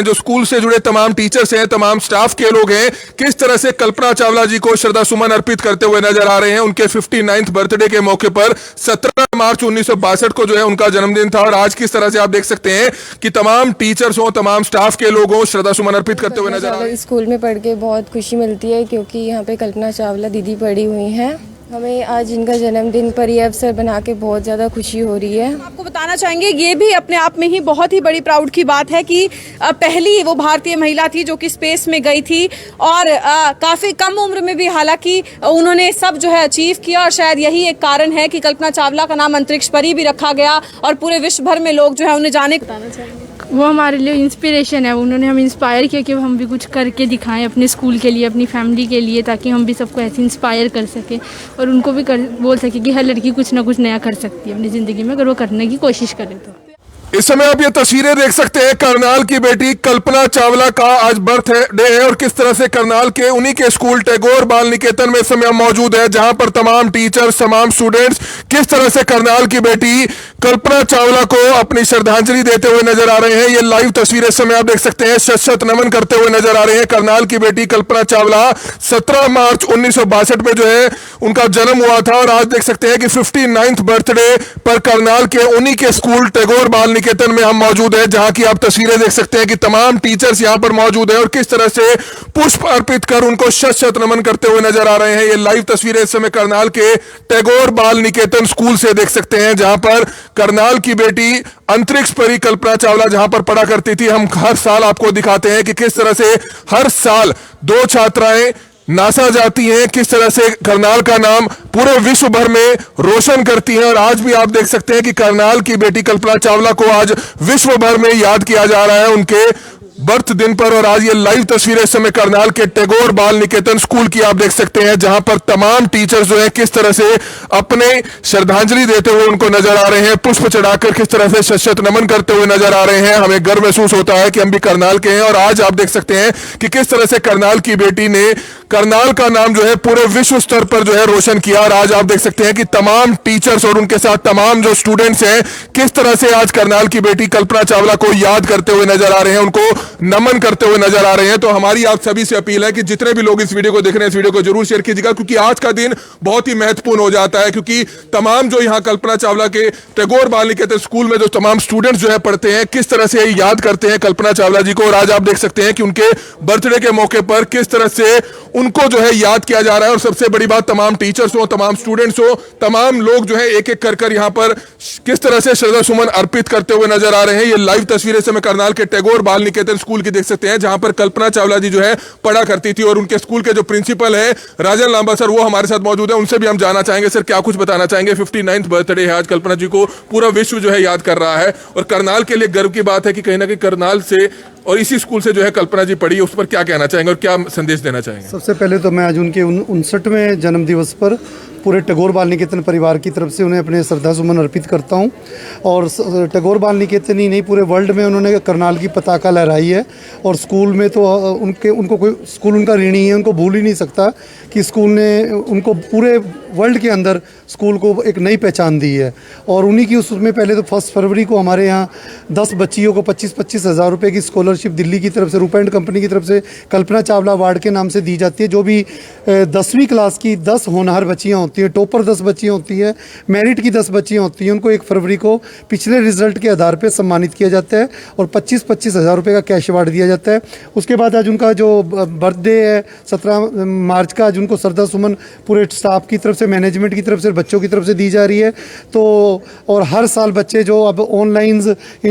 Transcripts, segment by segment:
जो स्कूल से जुड़े तमाम टीचर्स हैं, तमाम स्टाफ के लोग हैं, किस तरह से कल्पना चावला जी को श्रद्धा सुमन अर्पित करते हुए नजर आ रहे हैं। उनके 59th बर्थडे के मौके पर 17 मार्च 1962 को जो है उनका जन्मदिन था और आज किस तरह से आप देख सकते हैं कि तमाम टीचर्स हो, तमाम स्टाफ के लोग हो, श्रद्धा सुमन अर्पित करते हुए नजर आ रहे हैं। स्कूल में पढ़ के बहुत खुशी मिलती है क्योंकि यहाँ पे कल्पना चावला दीदी पढ़ी हुई हैं। हमें आज इनका जन्मदिन पर ये अवसर बना के बहुत ज़्यादा खुशी हो रही है। आपको बताना चाहेंगे ये भी अपने आप में ही बहुत ही बड़ी प्राउड की बात है कि पहली वो भारतीय महिला थी जो कि स्पेस में गई थी और काफ़ी कम उम्र में भी हालांकि उन्होंने सब जो है अचीव किया और शायद यही एक कारण है कि कल्पना चावला का नाम अंतरिक्ष परी भी रखा गया और पूरे विश्व भर में लोग जो है उन्हें जाने। बताना चाहेंगे वो हमारे लिए इंस्पिरेशन है। उन्होंने हमें इंस्पायर किया कि हम भी कुछ करके दिखाएं अपने स्कूल के लिए, अपनी फैमिली के लिए, ताकि हम भी सबको ऐसे इंस्पायर कर सकें और उनको भी बोल सके कि हर लड़की कुछ ना कुछ नया कर सकती है अपनी ज़िंदगी में अगर वो करने की कोशिश करे तो। इस समय आप ये तस्वीरें देख सकते हैं, करनाल की बेटी कल्पना चावला का आज बर्थडे है और किस तरह से करनाल के उन्हीं के स्कूल टैगोर बाल निकेतन में इस समय हम मौजूद है, जहां पर तमाम टीचर्स, तमाम स्टूडेंट्स किस तरह से करनाल की बेटी कल्पना चावला को अपनी श्रद्धांजलि देते हुए नजर आ रहे हैं। ये लाइव तस्वीरें इस समय आप देख सकते हैं, शत नमन करते हुए नजर आ रहे हैं। करनाल की बेटी कल्पना चावला 17 मार्च 1962 में जो है उनका जन्म हुआ था और आज देख सकते हैं कि 59th बर्थडे पर करनाल के उन्हीं के स्कूल टैगोर बाल निकेतन में हम मौजूद है, जहां की आप तस्वीरें देख सकते हैं कि तमाम टीचर्स यहां पर मौजूद है और किस तरह से पुष्प अर्पित कर उनको शत नमन करते हुए नजर आ रहे हैं। ये लाइव तस्वीरें इस समय करनाल के टैगोर बाल निकेतन स्कूल से देख सकते हैं, जहां पर करनाल की बेटी अंतरिक्ष परी कल्पना चावला जहां पर पढ़ा करती थी। हम हर साल आपको दिखाते हैं कि किस तरह से हर साल 2 छात्राएं नासा जाती हैं, किस तरह से करनाल का नाम पूरे विश्व भर में रोशन करती हैं और आज भी आप देख सकते हैं कि करनाल की बेटी कल्पना चावला को आज विश्व भर में याद किया जा रहा है उनके बर्थ दिन पर। और आज ये लाइव तस्वीरें इस समय करनाल के टैगोर बाल निकेतन स्कूल की आप देख सकते हैं, जहां पर तमाम टीचर्स जो है किस तरह से अपने श्रद्धांजलि देते हुए उनको नजर आ रहे हैं, पुष्प चढ़ाकर किस तरह से शत नमन करते हुए नजर आ रहे हैं। हमें गर्व महसूस होता है कि हम भी करनाल के हैं और आज आप देख सकते हैं कि किस तरह से करनाल की बेटी ने करनाल का नाम जो है पूरे विश्व स्तर पर जो है रोशन किया। और आज आप देख सकते हैं कि तमाम टीचर्स और उनके साथ तमाम जो स्टूडेंट्स हैं किस तरह से आज करनाल की बेटी कल्पना चावला को याद करते हुए नजर आ रहे हैं, उनको नमन करते हुए नजर आ रहे हैं। तो हमारी आप सभी से अपील है कि जितने भी लोग इस वीडियो को देख रहे हैं, इस वीडियो को जरूर शेयर कीजिएगा, क्योंकि आज का दिन बहुत ही महत्वपूर्ण हो जाता है। क्योंकि तमाम जो यहाँ कल्पना चावला के टैगोर बाल निकेतन स्कूल में जो तमाम स्टूडेंट्स जो है पढ़ते हैं, किस तरह से याद करते हैं कल्पना चावला जी को। और आज आप देख सकते हैं कि उनके बर्थडे के मौके पर किस तरह से उनको जो है याद किया जा रहा है। और सबसे बड़ी बात, तमाम टीचर्स हो, तमाम स्टूडेंट्स हो, तमाम लोग जो है एक एक कर यहाँ पर किस तरह से श्रद्धा सुमन अर्पित करते हुए नजर आ रहे हैं। ये लाइव तस्वीरें से मैं करनाल के टैगोर बाल निकेतन स्कूल की देख सकते हैं, जहां पर कल्पना चावला जी जो है पढ़ा करती थी और उनके स्कूल के जो प्रिंसिपल है राजन लांबा सर, वो हमारे साथ मौजूद है। उनसे भी हम जानना चाहेंगे, सर क्या कुछ बताना चाहेंगे। 59th बर्थडे है आज, कल्पना जी को पूरा विश्व जो है याद कर रहा है और करनाल के लिए गर्व की बात है कि कहीं ना कहीं करनाल से और इसी स्कूल से जो है कल्पना जी पढ़ी, उस पर क्या कहना चाहेंगे और क्या संदेश देना चाहेंगे। सबसे पहले तो मैं आज उनके 59वें जन्म दिवस पर पूरे टैगोर बाल निकेतन परिवार की तरफ से उन्हें अपने श्रद्धा सुमन अर्पित करता हूं। और टैगोर बाल निकेतन ही नहीं, पूरे वर्ल्ड में उन्होंने करनाल की पताका लहराई है और स्कूल में तो उनको कोई स्कूल उनका ऋणी है, उनको भूल ही नहीं सकता कि स्कूल ने उनको पूरे वर्ल्ड के अंदर स्कूल को एक नई पहचान दी है। और उन्हीं की उसमें पहले तो 1 फरवरी को हमारे यहाँ 10 बच्चियों को 25-25 हज़ार रुपये की स्कॉलरशिप दिल्ली की तरफ से, रूप एंड कंपनी की तरफ से कल्पना चावला अवार्ड के नाम से दी जाती है। जो भी 10वीं क्लास की 10 होनहार बच्चियाँ होती हैं, टॉपर 10 बच्चियाँ होती हैं, मेरिट की 10 बच्चियाँ होती हैं, उनको 1 फरवरी को पिछले रिजल्ट के आधार पर सम्मानित किया जाता है और 25-25 हज़ार रुपये का कैश अवार्ड दिया जाता है। उसके बाद आज उनका जो बर्थडे है 17 मार्च का, आज उनको श्रद्धा सुमन पूरे स्टाफ की तरफ से, मैनेजमेंट की तरफ से, बच्चों की तरफ से दी जा रही है। तो और हर साल बच्चे जो अब ऑनलाइन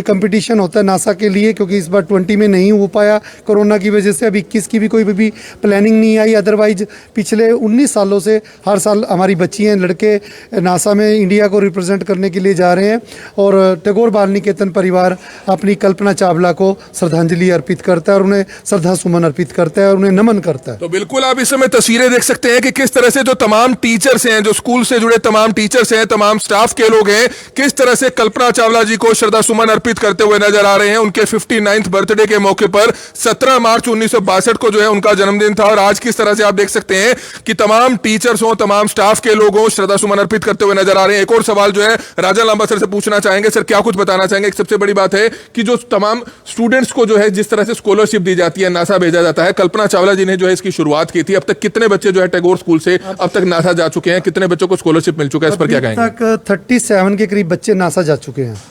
कंपटीशन होता है नासा के लिए, क्योंकि इस बार 20 में नहीं हो पाया कोरोना की वजह से, अब 21 की भी कोई भी प्लानिंग नहीं आई। अदरवाइज पिछले 19 सालों से हर साल हमारी बच्चियाँ, लड़के नासा में इंडिया को रिप्रेजेंट करने के लिए जा रहे हैं। और टैगोर बाल निकेतन परिवार अपनी कल्पना चावला को श्रद्धांजलि अर्पित करता है और उन्हें श्रद्धा सुमन अर्पित करता है और उन्हें नमन करता है। तो बिल्कुल आप इस समय तस्वीरें देख सकते हैं कि किस तरह से जो तमाम टीचर्स टीचर्स हैं, जो स्कूल से जुड़े तमाम टीचर्स हैं, तमाम स्टाफ के लोग हैं, किस तरह से कल्पना चावला जी को श्रद्धा सुमन अर्पित करते हुए नजर आ रहे हैं। उनके 59th बर्थडे के मौके पर 17 मार्च 1962 को जो है उनका जन्मदिन था, और आज किस तरह से आप देख सकते हैं कि तमाम टीचर्स हो, तमाम स्टाफ के लोग हो, श्रद्धा सुमन अर्पित करते हुए नजर आ रहे हैं। एक और सवाल जो है राजा लांबा सर से पूछना चाहेंगे। सर, क्या कुछ बताना चाहेंगे? एक सबसे बड़ी बात है कि जो तमाम स्टूडेंट्स को जो है जिस तरह से स्कॉलरशिप दी जाती है, नासा भेजा जाता है, कल्पना चावला जी ने जो है इसकी शुरुआत की थी। अब तक कितने बच्चे जो है टैगोर स्कूल से अब तक नासा जा चुके हैं? कितने बच्चों को स्कॉलरशिप मिल चुका है? इस पर क्या कहेंगे? तक 37 के करीब बच्चे नासा जा चुके हैं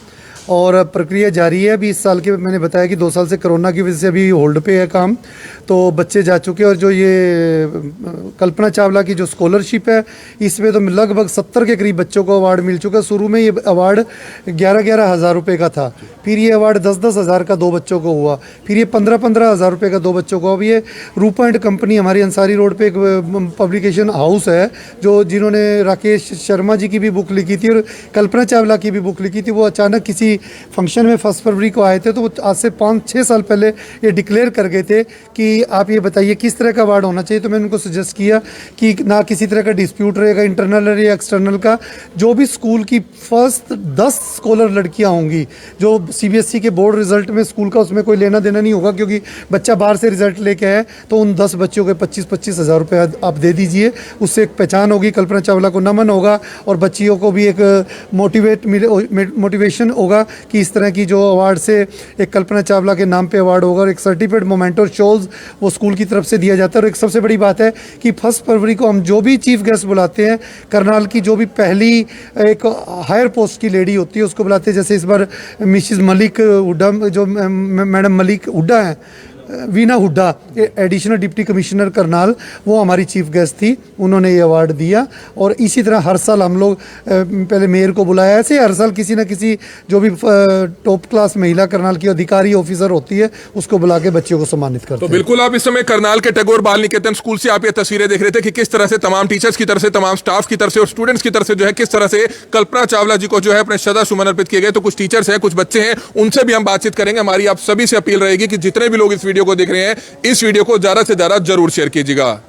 और प्रक्रिया जारी है। अभी इस साल के मैंने बताया कि 2 साल से कोरोना की वजह से अभी होल्ड पे है काम, तो बच्चे जा चुके हैं। और जो ये कल्पना चावला की जो स्कॉलरशिप है, इसमें तो लगभग 70 के करीब बच्चों को अवार्ड मिल चुका है। शुरू में ये अवार्ड 11-11 हज़ार रुपये का था, फिर ये अवार्ड 10-10 हज़ार का 2 बच्चों को हुआ, फिर ये 15-15 हज़ार रुपये का 2 बच्चों को। अब ये रूपा एंड कंपनी हमारी अंसारी रोड पे एक पब्लिकेशन हाउस है, जो जिन्होंने राकेश शर्मा जी की भी बुक लिखी थी और कल्पना चावला की भी बुक लिखी थी, वो अचानक किसी फंक्शन में 1 फरवरी को आए थे, तो वो आज से 5-6 साल पहले ये डिक्लेयर कर गए थे कि आप ये बताइए किस तरह का अवार्ड होना चाहिए। तो मैंने उनको सजेस्ट किया कि ना किसी तरह का डिस्प्यूट रहेगा इंटरनल या एक्सटर्नल का, जो भी स्कूल की फर्स्ट 10 स्कॉलर लड़कियां होंगी जो CBSE के बोर्ड रिजल्ट में स्कूल का उसमें कोई लेना देना नहीं होगा, क्योंकि बच्चा बाहर से रिजल्ट लेके आए, तो उन 10 बच्चों के 25-25 हज़ार रुपये आप दे दीजिए। उससे एक पहचान होगी, कल्पना चावला को नमन होगा और बच्चियों को भी एक मोटिवेशन होगा कि इस तरह की जो अवार्ड से एक कल्पना चावला के नाम पे अवार्ड होगा, और एक सर्टिफिकेट मोमेंटो शोल्स वो स्कूल की तरफ से दिया जाता है। और एक सबसे बड़ी बात है कि 1 फरवरी को हम जो भी चीफ गेस्ट बुलाते हैं, करनाल की जो भी पहली एक हायर पोस्ट की लेडी होती है उसको बुलाते हैं। जैसे इस बार मिसेस मलिक हुड्डा, जो मैडम मलिक हुड्डा हैं, Veena Hooda, additional deputy commissioner Karnal, वो हमारी चीफ गेस्ट थी, उन्होंने ये अवार्ड दिया। और इसी तरह हर साल हम लोग पहले मेयर को बुलाया, ऐसे हर साल किसी न किसी जो भी टॉप क्लास महिला करनाल की अधिकारी ऑफिसर होती है उसको बुला के बच्चियों को सम्मानित करते हैं। तो बिल्कुल आप इस समय करनाल के टैगोर बाल निकेतन स्कूल से आप ये तस्वीरें देख रहे थे कि किस तरह से तमाम टीचर्स की तरफ से, तमाम स्टाफ की तरफ से और स्टूडेंट्स की तरफ से जो है किस तरह से कल्पना चावला जी को जो है अपने श्रद्धा सुमन अर्पित किए गए। तो कुछ टीचर्स हैं, कुछ बच्चे हैं, उनसे भी हम बातचीत करेंगे। हमारी आप सभी से अपील रहेगी कि जितने भी लोग इस वीडियो को देख रहे हैं, इस वीडियो को ज्यादा से ज्यादा जरूर शेयर कीजिएगा।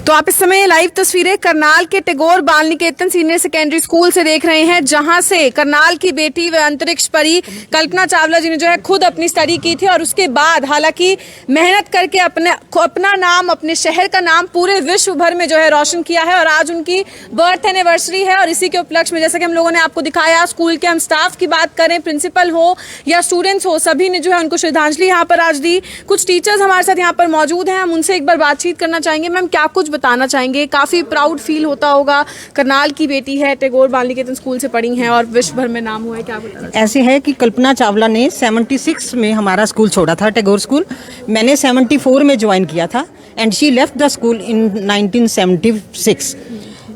तो आप इस समय लाइव तस्वीरें करनाल के टैगोर बाल निकेतन सीनियर सेकेंडरी स्कूल से देख रहे हैं, जहां से करनाल की बेटी व अंतरिक्ष परी कल्पना चावला जी ने जो है खुद अपनी स्टडी की थी, और उसके बाद हालांकि मेहनत करके अपना नाम, अपने शहर का नाम पूरे विश्व भर में जो है रोशन किया है। और आज उनकी बर्थ एनिवर्सरी है, और इसी के उपलक्ष्य में जैसा कि हम लोगों ने आपको दिखाया, स्कूल के हम स्टाफ की बात करें, प्रिंसिपल हो या स्टूडेंट्स हो, सभी ने जो है उनको श्रद्धांजलि यहाँ पर आज दी। कुछ टीचर्स हमारे साथ यहाँ पर मौजूद हैं, हम उनसे एक बार बातचीत करना चाहेंगे। मैम, क्या कुछ बताना चाहेंगे? काफी प्राउड फील होता होगा, करनाल की बेटी है, टैगोर बाल निकेतन स्कूल से पढ़ी हैं और विश्व भर में नाम हुआ है, क्या बताना? ऐसे है कि कल्पना चावला ने 76 में हमारा स्कूल छोड़ा था, टैगोर स्कूल। मैंने 74 में ज्वाइन किया था and she left the school इन 1976।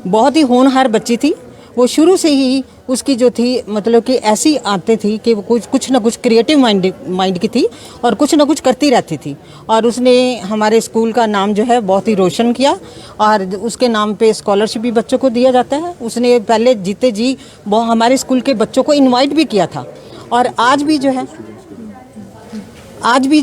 बहुत ही होनहार बच्ची थी वो, शुरू से ही उसकी जो थी मतलब कि ऐसी आदतें थी कि वो कुछ ना कुछ क्रिएटिव माइंड की थी और कुछ ना कुछ करती रहती थी। और उसने हमारे स्कूल का नाम जो है बहुत ही रोशन किया, और उसके नाम पे स्कॉलरशिप भी बच्चों को दिया जाता है। उसने पहले जीते जी वो हमारे स्कूल के बच्चों को इनवाइट भी किया था, और आज भी जो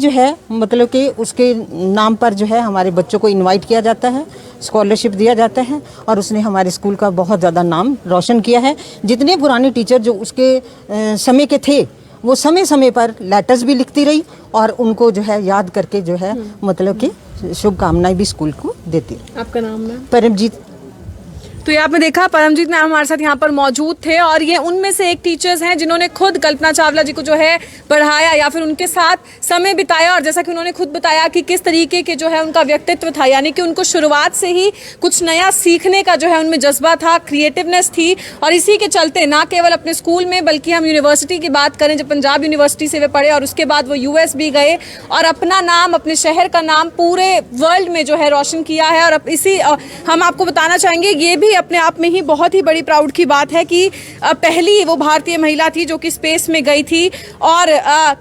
है मतलब कि उसके नाम पर जो है हमारे बच्चों को इनवाइट किया जाता है, स्कॉलरशिप दिया जाता है, और उसने हमारे स्कूल का बहुत ज़्यादा नाम रोशन किया है। जितने पुराने टीचर जो उसके समय के थे, वो समय समय पर लेटर्स भी लिखती रही और उनको जो है याद करके जो है मतलब कि शुभकामनाएं भी स्कूल को देती। आपका नाम मैम? परमजीत। तो ये आपने देखा, परमजीत मैम हमारे साथ यहाँ पर मौजूद थे, और ये उनमें से एक टीचर्स हैं जिन्होंने खुद कल्पना चावला जी को जो है पढ़ाया या फिर उनके साथ समय बिताया। और जैसा कि उन्होंने खुद बताया कि किस तरीके के जो है उनका व्यक्तित्व था, यानी कि उनको शुरुआत से ही कुछ नया सीखने का जो है उनमें जज्बा था, क्रिएटिवनेस थी, और इसी के चलते ना केवल अपने स्कूल में बल्कि हम यूनिवर्सिटी की बात करें, जब पंजाब यूनिवर्सिटी से वे पढ़े और उसके बाद वो US भी गए और अपना नाम, अपने शहर का नाम पूरे वर्ल्ड में जो है रोशन किया है। और अब इसी हम आपको बताना चाहेंगे, ये भी अपने आप में ही बहुत ही बड़ी प्राउड की बात है कि पहली वो भारतीय महिला थी जो कि स्पेस में गई थी, और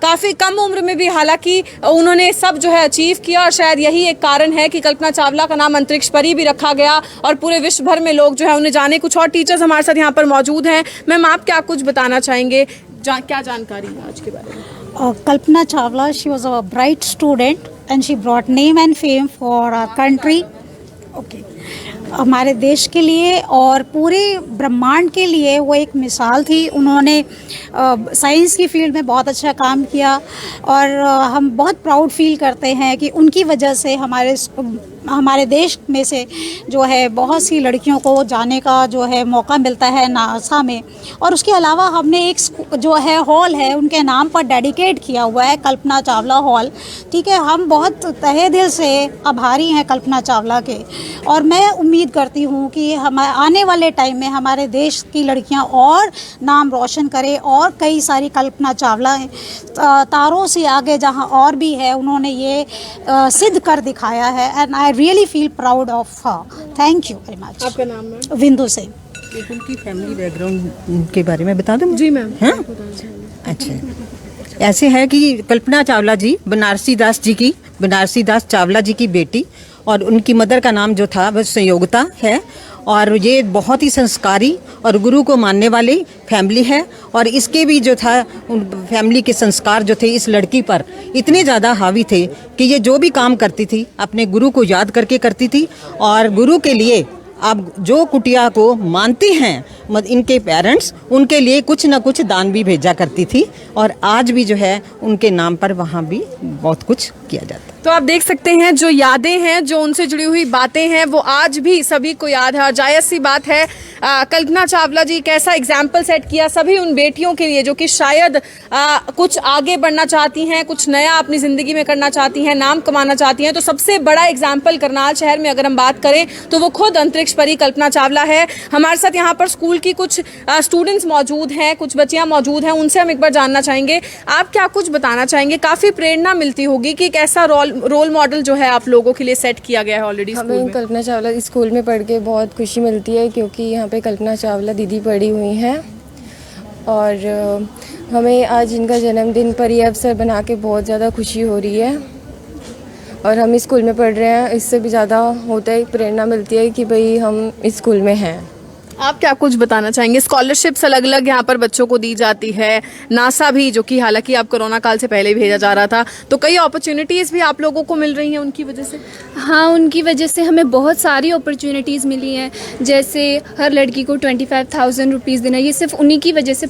काफ़ी कम उम्र में भी हालांकि उन्होंने सब जो है अचीव किया। और शायद यही एक कारण है कि कल्पना चावला का नाम अंतरिक्ष परी भी रखा गया और पूरे विश्व भर में लोग जो है उन्हें जाने। कुछ और टीचर्स हमारे साथ यहाँ पर मौजूद हैं। मैम, आप क्या कुछ बताना चाहेंगे, क्या जानकारी है आज के बारे में? Kalpana Chawla, she was a bright student and she brought name and fame for our country. Okay. हमारे देश के लिए और पूरे ब्रह्मांड के लिए वो एक मिसाल थी। उन्होंने साइंस की फील्ड में बहुत अच्छा काम किया और हम बहुत प्राउड फील करते हैं कि उनकी वजह से हमारे देश में से जो है बहुत सी लड़कियों को जाने का जो है मौका मिलता है नासा में। और उसके अलावा हमने एक जो है हॉल है उनके नाम पर डेडिकेट किया हुआ है, कल्पना चावला हॉल। ठीक है, हम बहुत तहे दिल से आभारी हैं कल्पना चावला के और मैं उम्मीद करती हूँ कि हम आने वाले टाइम में हमारे देश की लड़कियाँ और नाम रोशन करें और कई सारी कल्पना चावला हैं तारों से आगे जहाँ और भी है उन्होंने ये सिद्ध कर दिखाया है and I really feel proud of her. Thank you very much. आपका नाम मैम? विंदु सिंह। उनकी फैमिली बैकग्राउंड के बारे में बता दूं? जी मैम। हाँ? अच्छा, ऐसे है कि कल्पना चावला जी बनारसी दास चावला जी की बेटी और उनकी मदर का नाम जो था वह संयोगिता है और ये बहुत ही संस्कारी और गुरु को मानने वाली फैमिली है। और इसके भी जो था उन फैमिली के संस्कार जो थे इस लड़की पर इतने ज़्यादा हावी थे कि ये जो भी काम करती थी अपने गुरु को याद करके करती थी और गुरु के लिए आप जो कुटिया को मानती हैं इनके पेरेंट्स उनके लिए कुछ ना कुछ दान भी भेजा करती थी और आज भी जो है उनके नाम पर वहाँ भी बहुत कुछ किया जाता है। तो आप देख सकते हैं जो यादें हैं, जो उनसे जुड़ी हुई बातें हैं, वो आज भी सभी को याद है। और जायज़ सी बात है, कल्पना चावला जी कैसा एग्जाम्पल सेट किया सभी उन बेटियों के लिए जो कि शायद कुछ आगे बढ़ना चाहती हैं, कुछ नया अपनी ज़िंदगी में करना चाहती हैं, नाम कमाना चाहती हैं। तो सबसे बड़ा एग्जाम्पल करनाल शहर में अगर हम बात करें तो वो खुद अंतरिक्ष परी कल्पना चावला है। हमारे साथ यहाँ पर स्कूल की कुछ स्टूडेंट्स मौजूद हैं, कुछ बच्चियाँ मौजूद हैं, उनसे हम एक बार जानना चाहेंगे आप क्या कुछ बताना चाहेंगे। काफ़ी प्रेरणा मिलती होगी कि एक ऐसा रोल मॉडल जो है आप लोगों के लिए सेट किया गया है ऑलरेडी। हमें कल्पना चावला स्कूल में पढ़ के बहुत खुशी मिलती है क्योंकि यहाँ पे कल्पना चावला दीदी पढ़ी हुई हैं और हमें आज इनका जन्मदिन पर ये अवसर बना के बहुत ज़्यादा खुशी हो रही है और हम इस स्कूल में पढ़ रहे हैं। इससे भी ज़्यादा होता है, प्रेरणा मिलती है कि भाई हम इस स्कूल में हैं। आप क्या कुछ बताना चाहेंगे। स्कॉलरशिप्स अलग अलग यहाँ पर बच्चों को दी जाती है, नासा भी जो कि हालांकि आप कोरोना काल से पहले भेजा जा रहा था, तो कई अपॉर्चुनिटीज़ भी आप लोगों को मिल रही हैं उनकी वजह से। हाँ, उनकी वजह से हमें बहुत सारी अपॉर्चुनिटीज़ मिली हैं। जैसे हर लड़की को 25,000 रुपीज़ देना, ये सिर्फ उन्हीं की वजह से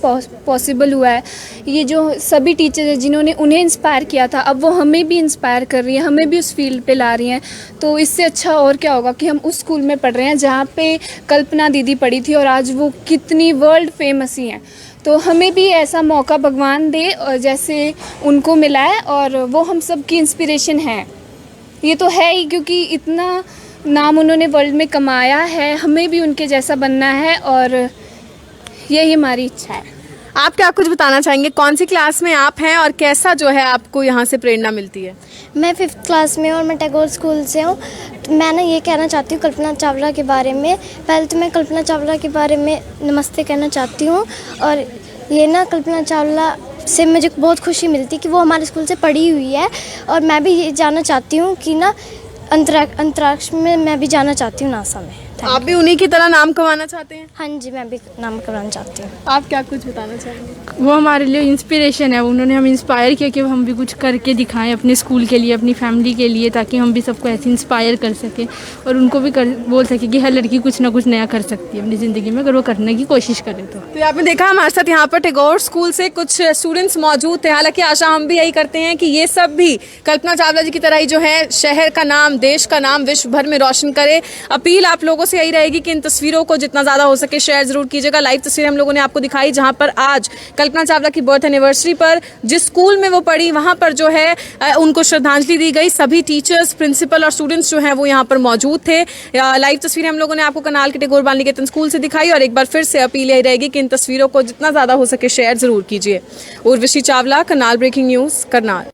पॉसिबल हुआ है। ये जो सभी टीचर्स हैं जिन्होंने उन्हें इंस्पायर किया था, अब वो हमें भी इंस्पायर कर रही हैं, हमें भी उस फील्ड पे ला रही हैं। तो इससे अच्छा और क्या होगा कि हम उस स्कूल में पढ़ रहे हैं जहाँ पे कल्पना दीदी पढ़ी थी और आज वो कितनी वर्ल्ड फेमस ही हैं। तो हमें भी ऐसा मौका भगवान दे और जैसे उनको मिला है और वो हम सब की इंस्पिरेशन है। ये तो है ही क्योंकि इतना नाम उन्होंने वर्ल्ड में कमाया है, हमें भी उनके जैसा बनना है और यही हमारी इच्छा है। आप क्या कुछ बताना चाहेंगे। कौन सी क्लास में आप हैं और कैसा जो है आपको यहाँ से प्रेरणा मिलती है। मैं 5th क्लास में और मैं टैगोर स्कूल से हूँ। मैं ना ये कहना चाहती हूँ कल्पना चावला के बारे में। पहले तो मैं कल्पना चावला के बारे में नमस्ते कहना चाहती हूँ और ये ना कल्पना चावला से मुझे बहुत खुशी मिलती कि वो हमारे स्कूल से पढ़ी हुई है और मैं भी ये जानना चाहती हूँ कि ना अंतरिक्ष में मैं भी जाना चाहती हूँ, नासा में। आप भी उन्हीं की तरह नाम कमाना चाहते हैं। हाँ जी, मैं भी नाम कमाना चाहती हूँ। आप क्या कुछ बताना चाहेंगे। वो हमारे लिए इंस्पिरेशन है, उन्होंने हमें इंस्पायर किया कि हम भी कुछ करके दिखाएं अपने स्कूल के लिए, अपनी फैमिली के लिए, ताकि हम भी सबको ऐसे इंस्पायर कर सकें और उनको भी बोल सकें कि हर लड़की कुछ ना कुछ नया कर सकती है अपनी ज़िंदगी में अगर वो करने की कोशिश करे तो आपने देखा हमारे साथ यहाँ पर टैगोर स्कूल से कुछ स्टूडेंट्स मौजूद थे। हालांकि आशा हम भी यही करते हैं कि ये सब भी कल्पना चावला जी की तरह ही जो है शहर का नाम, देश का नाम विश्व भर में रोशन करे। अपील आप लोगों से यही रहेगी कि इन तस्वीरों को जितना ज़्यादा हो सके शेयर जरूर कीजिएगा। लाइव तस्वीरें हम लोगों ने आपको दिखाई जहां पर आज कल्पना चावला की बर्थ एनिवर्सरी पर जिस स्कूल में वो पढ़ी वहां पर जो है उनको श्रद्धांजलि दी गई। सभी टीचर्स, प्रिंसिपल और स्टूडेंट्स जो हैं वो यहाँ पर मौजूद थे। लाइव तस्वीरें हम लोगों ने आपको करनाल के टैगोर बाल निकेतन स्कूल से दिखाई और एक बार फिर से अपील यही रहेगी कि इन तस्वीरों को जितना ज़्यादा हो सके शेयर जरूर कीजिए। Urvashi Chawla, Karnal breaking news, Karnal.